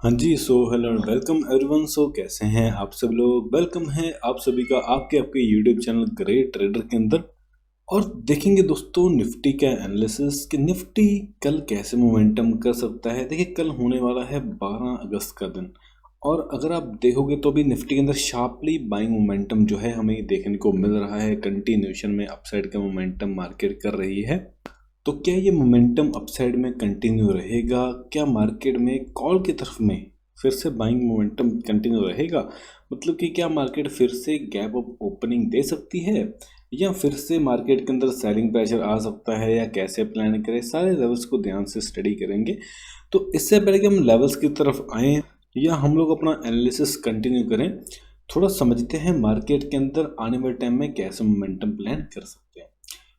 हाँ जी, so hello and welcome everyone. So कैसे हैं आप सब लोग। वेलकम है आप सभी का आपके आपके यूट्यूब चैनल ग्रेट ट्रेडर के अंदर। और देखेंगे दोस्तों निफ्टी का एनालिसिस कि निफ्टी कल कैसे मोमेंटम कर सकता है। देखिए कल होने वाला है 12 अगस्त का दिन, और अगर आप देखोगे तो भी निफ्टी के अंदर शार्पली बाइंग मोमेंटम जो है हमें देखने को मिल रहा है। कंटिन्यूशन में अपसाइड का मोमेंटम मार्केट कर रही है। तो क्या ये मोमेंटम अपसाइड में कंटिन्यू रहेगा? क्या मार्केट में कॉल की तरफ में फिर से बाइंग मोमेंटम कंटिन्यू रहेगा? मतलब कि क्या मार्केट फिर से गैप अप ओपनिंग दे सकती है, या फिर से मार्केट के अंदर सेलिंग प्रेशर आ सकता है, या कैसे प्लान करें? सारे लेवल्स को ध्यान से स्टडी करेंगे। तो इससे पहले कि हम लेवल्स की तरफ आएँ या हम लोग अपना एनालिसिस कंटिन्यू करें, थोड़ा समझते हैं मार्केट के अंदर आने वाले टाइम में कैसे मोमेंटम प्लान कर सकते हैं।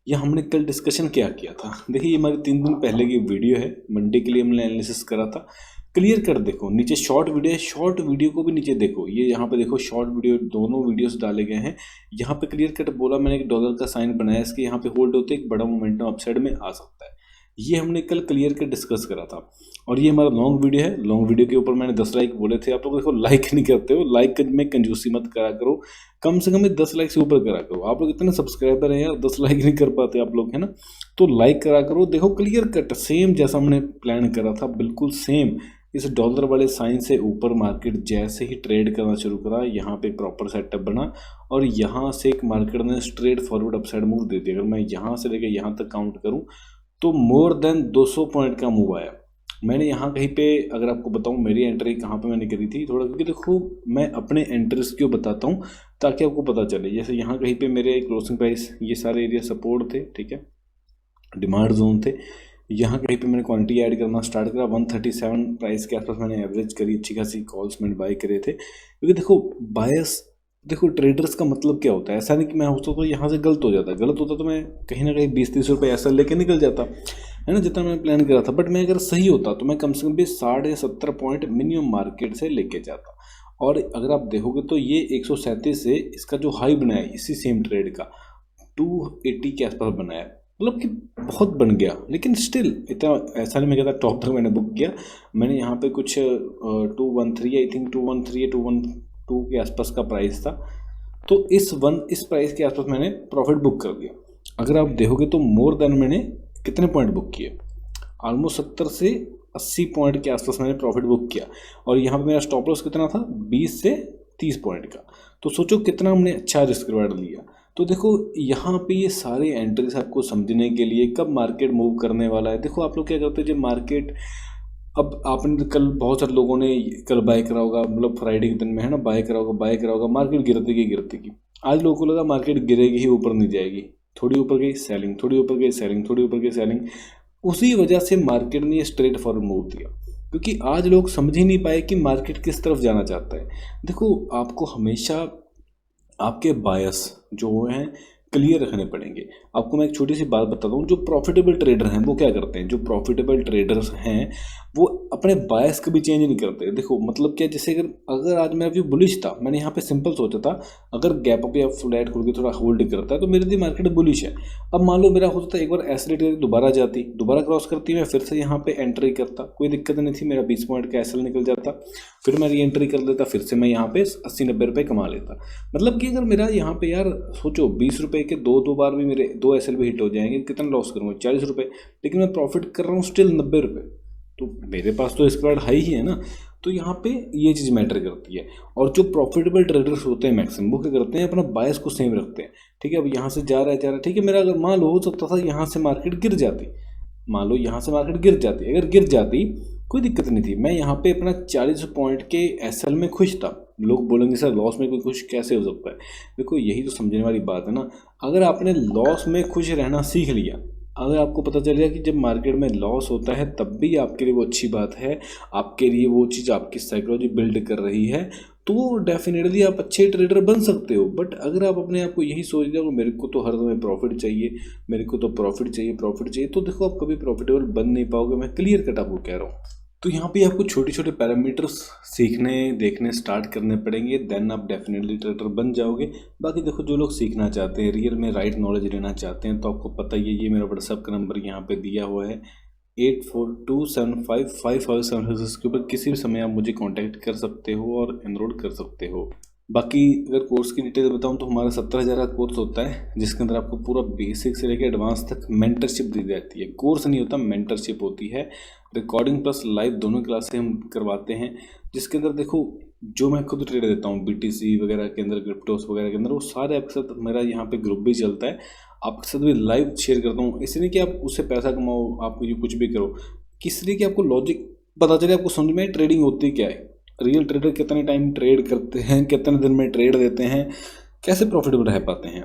या हमने कल डिस्कशन क्या किया था। देखिए ये हमारी 3 दिन पहले की वीडियो है, मंडे के लिए हमने एनालिसिस करा था। क्लियर कर देखो, नीचे शॉर्ट वीडियो है, शॉर्ट वीडियो को भी नीचे देखो। ये यहाँ पे देखो शॉर्ट वीडियो, दोनों वीडियोस डाले गए हैं। यहाँ पे क्लियर कट बोला मैंने कि डॉलर का साइन बनाया, इसके यहाँ पे होल्ड होते एक बड़ा मोमेंटम अपसाइड में आ सकता है। ये हमने कल क्लियर कर डिस्कस करा था। और ये हमारा लॉन्ग वीडियो है। लॉन्ग वीडियो के ऊपर मैंने 10 लाइक बोले थे। आप लोग देखो लाइक नहीं करते हो, लाइक में कंजूसी मत करा करो। कम से कम 10 लाइक से ऊपर करा करो। आप लोग इतने सब्सक्राइबर हैं यार, 10 लाइक नहीं कर पाते आप लोग, है ना। तो लाइक करा करो। देखो क्लियर कट सेम जैसा हमने प्लान करा था, बिल्कुल सेम। इस डॉलर वाले साइन से ऊपर मार्केट जैसे ही ट्रेड करना शुरू करा, यहाँ पे प्रॉपर सेटअप बना, और यहाँ से एक मार्केट ने स्ट्रेट फॉरवर्ड अपसाइड मूव दे दिया। अगर मैं यहाँ से लेकर यहाँ तक काउंट करूँ तो मोर देन 200 पॉइंट का मूव आया। मैंने यहाँ कहीं पे अगर आपको बताऊँ मेरी एंट्री कहाँ पे मैंने करी थी थोड़ा, क्योंकि देखो मैं अपने एंट्रीज क्यों बताता हूँ ताकि आपको पता चले। जैसे यहाँ कहीं पे मेरे क्लोजिंग प्राइस, ये सारे एरिया सपोर्ट थे, ठीक है, डिमांड जोन थे। यहाँ कहीं पे मैंने क्वांटिटी ऐड करना स्टार्ट करा। 137 प्राइस के आसपास मैंने एवरेज करी, अच्छी खासी कॉल्स मैंने बाई करे थे। क्योंकि देखो बायस, देखो ट्रेडर्स का मतलब क्या होता है, ऐसा नहीं कि मैं होता तो यहाँ से गलत हो जाता। गलत होता तो मैं कहीं ना कहीं 20-30 रुपये ऐसा लेके निकल जाता, है ना, जितना मैंने प्लान करा था। बट मैं अगर सही होता तो मैं कम से कम भी 60-70 पॉइंट मिनिमम मार्केट से लेके जाता। और अगर आप देखोगे तो ये 137 से इसका जो हाई बनाया इसी सेम ट्रेड का 280 के आसपास बनाया, मतलब कि बहुत बन गया। लेकिन स्टिल इतना ऐसा नहीं मैं कहता टॉप तक मैंने बुक किया। मैंने यहाँ पे कुछ 213 आई थिंक 213 या 212 के आसपास का प्राइस था। तो इस प्राइस के आसपास मैंने प्रॉफिट बुक कर दिया। अगर आप देखोगे तो मोर देन मैंने कितने पॉइंट बुक किए, ऑलमोस्ट 70 से 80 पॉइंट के आसपास मैंने प्रॉफिट बुक किया। और यहाँ पे मेरा स्टॉप लॉस कितना था, 20 से 30 पॉइंट का। तो सोचो कितना हमने अच्छा रिस्क रिवार्ड लिया। तो देखो यहाँ पे ये सारे एंट्रीज आपको समझने के लिए, कब मार्केट मूव करने वाला है। देखो आप लोग क्या करते हैं जब मार्केट, अब आपने कल बहुत सारे लोगों ने कल बाय करा होगा, मतलब फ्राइडे के दिन में, है ना, बाय करा होगा। मार्केट गिरती की आज लोगों को लगा मार्केट गिरेगी ही, ऊपर नहीं जाएगी। थोड़ी ऊपर गई सेलिंग, थोड़ी ऊपर गई सेलिंग, थोड़ी ऊपर गई सेलिंग। उसी वजह से मार्केट ने ये स्ट्रेट फॉरवर्ड मूव दिया, क्योंकि आज लोग समझ ही नहीं पाए कि मार्केट किस तरफ जाना चाहता है। देखो आपको हमेशा आपके बायस जो हैं क्लियर रखने पड़ेंगे। आपको मैं एक छोटी सी बात बताता हूँ, जो प्रॉफिटेबल ट्रेडर हैं वो क्या करते हैं, जो प्रॉफिटेबल ट्रेडर्स हैं वो अपने बायस कभी चेंज नहीं करते। देखो मतलब क्या, जैसे अगर आज मेरा व्यू बुलिश था, मैंने यहाँ पे सिंपल सोचा था अगर गैप अप या फ्लैट खुल के थोड़ा होल्ड करता है तो मेरे लिए मार्केट बुलिश है। अब मान लो मेरा होता था एक बार एसएल दोबारा जाती, दोबारा क्रॉस करती, मैं फिर से यहाँ पे एंट्री करता, कोई दिक्कत नहीं थी, मेरा 20 पॉइंट का एसएल निकल जाता, फिर मैं री एंट्री कर लेता, फिर से मैं यहाँ पे 80-90 रुपये कमा लेता। मतलब कि अगर मेरा यहाँ पे यार सोचो 20 रुपये के दो बार भी मेरे 2 एसएल भी हिट हो जाएंगे, कितना लॉस करूँगा, 40 रुपये। लेकिन मैं प्रॉफिट कर रहा हूँ स्टिल 90 रुपये, तो मेरे पास तो इसके बाद हाई ही है ना। तो यहाँ पे ये चीज़ मैटर करती है। और जो प्रॉफिटेबल ट्रेडर्स होते हैं मैक्सिमम वो क्या करते हैं, अपना बायस को सेम रखते हैं। ठीक है, अब यहाँ से जा रहा है, ठीक है, मेरा अगर मान लो हो सकता था यहाँ से मार्केट गिर जाती, मान लो यहाँ से मार्केट गिर जाती, अगर गिर जाती कोई दिक्कत नहीं थी, मैं यहाँ पे अपना 40 पॉइंट के एसएल में खुश था। लोग बोलेंगे सर लॉस में कोई खुश कैसे हो सकता है। देखो यही तो समझने वाली बात है ना। अगर आपने लॉस में खुश रहना सीख लिया, अगर आपको पता चल गया कि जब मार्केट में लॉस होता है तब भी आपके लिए वो अच्छी बात है, आपके लिए वो चीज़ आपकी साइकोलॉजी बिल्ड कर रही है, तो डेफिनेटली आप अच्छे ट्रेडर बन सकते हो। बट अगर आप अपने आप को यही सोच रहे हो मेरे को तो हर समय प्रॉफिट चाहिए, मेरे को तो प्रॉफिट चाहिए, तो देखो आप कभी प्रॉफिटेबल बन नहीं पाओगे। मैं क्लियर कट आपको कह रहा हूँ। तो यहाँ पे आपको छोटे छोटे पैरामीटर्स सीखने देखने स्टार्ट करने पड़ेंगे, देन आप डेफिनेटली ट्रेडर बन जाओगे। बाकी देखो जो लोग सीखना चाहते हैं, रियल में राइट नॉलेज लेना चाहते हैं, तो आपको पता ही है ये मेरा व्हाट्सएप का नंबर यहाँ पे दिया हुआ है। 84275557 के ऊपर किसी भी समय आप मुझे कांटेक्ट कर सकते हो और एनरोल कर सकते हो। बाकी अगर कोर्स की डिटेल बताऊं तो हमारा 17,000 का कोर्स होता है, जिसके अंदर आपको पूरा बेसिक से लेकर एडवांस तक मेंटरशिप दी जाती है। कोर्स नहीं होता, मेंटरशिप होती है। रिकॉर्डिंग प्लस लाइव दोनों क्लासें हम करवाते हैं, जिसके अंदर देखो जो मैं खुद ट्रेड देता हूँ BTC वगैरह के अंदर, क्रिप्टोस वगैरह के अंदर, वो सारे आपके साथ मेरा यहाँ पे ग्रुप भी चलता है। आपके साथ भी लाइव शेयर करता हूँ, इसलिए कि आप उससे पैसा कमाओ, आप ये कुछ भी करो, किस लिए कि आपको लॉजिक पता चले, आपको समझ में ट्रेडिंग होती क्या है, रियल ट्रेडर कितने टाइम ट्रेड करते हैं, कितने दिन में ट्रेड देते हैं, कैसे प्रॉफिटेबल रह पाते हैं।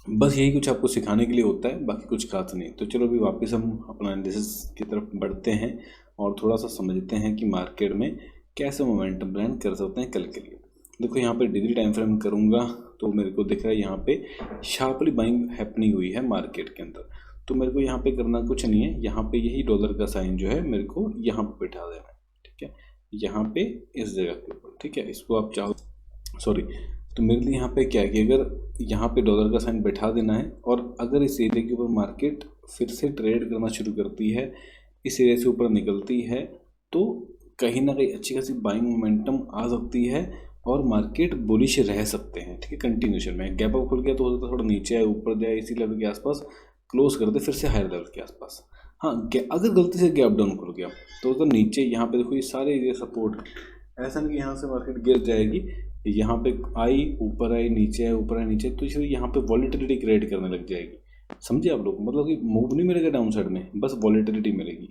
बस यही कुछ आपको सिखाने के लिए होता है, बाकी कुछ खास नहीं। तो चलो अभी वापस हम अपना एनालिसिस की तरफ बढ़ते हैं और थोड़ा सा समझते हैं कि मार्केट में कैसे मोमेंटम प्लान कर सकते हैं कल के लिए। देखो यहाँ पे डेली टाइम फ्रेम करूँगा तो मेरे को दिख रहा है यहाँ पे शार्पली बाइंग हैपनिंग हुई है मार्केट के अंदर। तो मेरे को यहाँ पे करना कुछ नहीं है, यहाँ पे यही डॉलर का साइन जो है मेरे को यहाँ पे बैठा देना है, ठीक है, यहाँ पे इस जगह के ऊपर, ठीक है। इसको आप चाहो, सॉरी, तो मेरे लिए यहाँ पे क्या है कि अगर यहाँ पे डॉलर का साइन बैठा देना है और अगर इस एरिया के ऊपर मार्केट फिर से ट्रेड करना शुरू करती है, इस एरिया से ऊपर निकलती है, तो कहीं ना कहीं अच्छी खासी बाइंग मोमेंटम आ सकती है और मार्केट बुलिश रह सकते हैं, ठीक है। कंटिन्यूशन में गैप अप खुल गया तो हो सकता है थोड़ा नीचे आए, ऊपर जाए, इसी लेवल के आसपास क्लोज कर दे, फिर से हायर लेवल के आसपास। हाँ, अगर गलती से गैप डाउन खुल गया तो उधर नीचे यहाँ पे देखो ये सारे एरिया सपोर्ट, ऐसा नहीं कि यहाँ से मार्केट गिर जाएगी, यहाँ पे आई ऊपर आई नीचे आई ऊपर आई नीचे, तो इसलिए यहाँ पे वॉलेटिलिटी क्रिएट करने लग जाएगी। समझे आप लोग, मतलब कि मूव नहीं मिलेगा डाउन साइड में, बस वॉलेटिलिटी मिलेगी।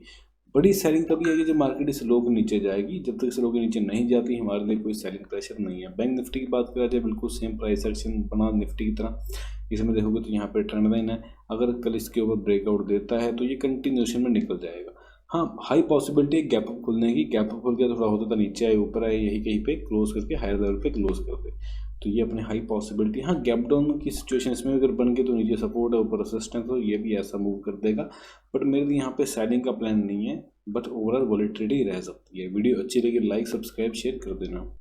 बड़ी सेलिंग तभी आएगी जब मार्केट इस लो के नीचे जाएगी, जब तक इस लो के नीचे नहीं जाती हमारे लिए कोई सेलिंग प्रेशर नहीं है। बैंक निफ्टी की बात करा जाए, बिल्कुल सेम प्राइस एक्शन बना निफ्टी की तरह, इसमें देखोगे तो यहाँ पे ट्रेंड लाइन है, अगर कल इसके ऊपर ब्रेकआउट देता है तो ये कंटिन्यूशन में निकल जाएगा। हाँ, हाई पॉसिबिलिटी है गैप अप खुलने की, गैप अप खुल गया थोड़ा होता था नीचे आए ऊपर आए, यही कहीं पे क्लोज करके हायर लेवल पे क्लोज कर दे, तो ये अपने हाई पॉसिबिलिटी। हाँ, गैप डाउन की सिचुएशन इसमें अगर बन के तो नीचे सपोर्ट है ऊपर रेसिस्टेंस हो, ये भी ऐसा मूव कर देगा, बट मेरे लिए यहाँ पे सेलिंग का प्लान नहीं है, बट ओवरऑल वॉलेटिलिटी रह सकती है। वीडियो अच्छी लगी लाइक सब्सक्राइब शेयर कर देना।